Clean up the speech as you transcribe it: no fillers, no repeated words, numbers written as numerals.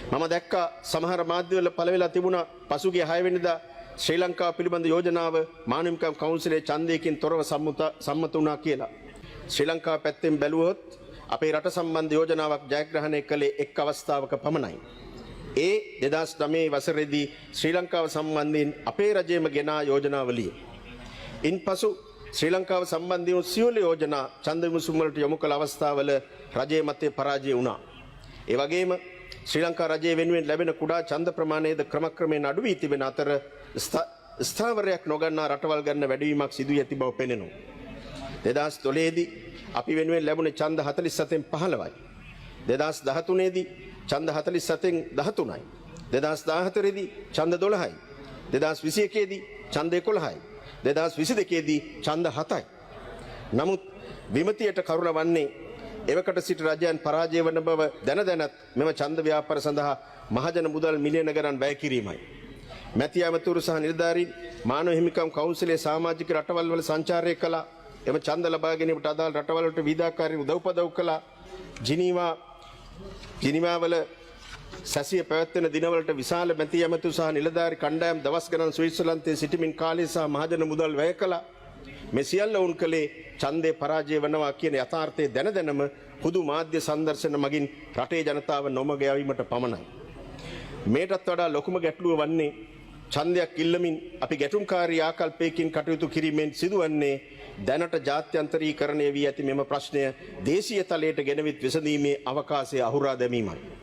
මම දැක්කා සමහර මාධ්‍යවල පළවෙලා තිබුණා පසුගිය 6 වෙනිදා ශ්‍රී ලංකාව පිළිබඳ යෝජනාව මානවිකම් කවුන්සිලේ ඡන්දයකින් තොරව සම්මත වුණා කියලා. ශ්‍රී ලංකාව පැත්තෙන් බැලුවොත් අපේ රට සම්බන්ධ යෝජනාවක් ජයග්‍රහණය කළේ එක් අවස්ථාවක පමණයි. ඒ 2009 වසරේදී ශ්‍රී ලංකාව සම්බන්ධයෙන් අපේ රජයේම ගෙනා යෝජනාවලිය. ඉන්පසු ශ්‍රී ලංකාව සම්බන්ධයෙන් සියලු යෝජනා ඡන්ද විමසුම් වලට යොමු කළ අවස්ථාවල රජයේ මතයේ පරාජය වුණා. ඒ වගේම ශ්‍රී ලංකා රජයේ වෙනුවෙන් ලැබෙන කුඩා ඡන්ද ප්‍රමාණයද ක්‍රමක්‍රමයෙන් අඩු වී තිබෙන අතර ස්ථාවරයක් නොගන්නා රටවල් ගන්න වැඩිවීමක් සිදු වී ඇති බව පෙනෙනවා. 2012 දී අපි වෙනුවෙන් ලැබුණේ ඡන්ද 47න් 15යි. 2013 දී ඡන්ද 47න් 13යි. 2014 දී ඡන්ද 12යි. 2021 දී ඡන්ද 11යි. 2022 දී ඡන්ද 7යි. නමුත් විමතියට කරුණ වන්නේ එවකට සිට රජයන් පරාජය වන බව දැන දැනත් මෙම ඡන්ද ව්‍යාපාර සඳහා මහජන මුදල් මිලියන ගණන් වැය කිරීමයි. මැති ඇමතුරු සහ නිලධාරීන් මානව හිමිකම් කවුන්සිලේ සමාජික රටවල් වල සංචාරය කළා. එම ඡන්ද ලබා ගැනීමට අදාළ රටවල් වලට විදාකාරී උදව්පදව් කළා. ජිනීවා වල සැසිය පැවැත්වෙන දිනවලට විශාල මැති ඇමතුරු සහ නිලධාරී කණ්ඩායම් දවස් ගණන් ස්විට්සර්ලන්තයේ සිටමින් කාලය සහ මහජන මුදල් වැය කළා. මේ සියල්ල වුන් කලේ ඡන්දේ පරාජය වෙනවා කියන යථාර්ථය දැන දැනම පුදු මාධ්‍ය සංදර්ශන මගින් රටේ ජනතාව නොමග යවීමට පමණයි. මේටත් වඩා ලොකුම ගැටලුව වන්නේ ඡන්දයක් ඉල්ලමින් අපි ගැටුම්කාරී ආකල්පයකින් කටයුතු කිරීමෙන් සිදුවන්නේ දැනට ජාත්‍යන්තරීකරණය වී ඇති මෙම ප්‍රශ්නය දේශීය තලයට ගෙනවිත් විසඳීමේ අවකාශය අහුරා දැමීමයි.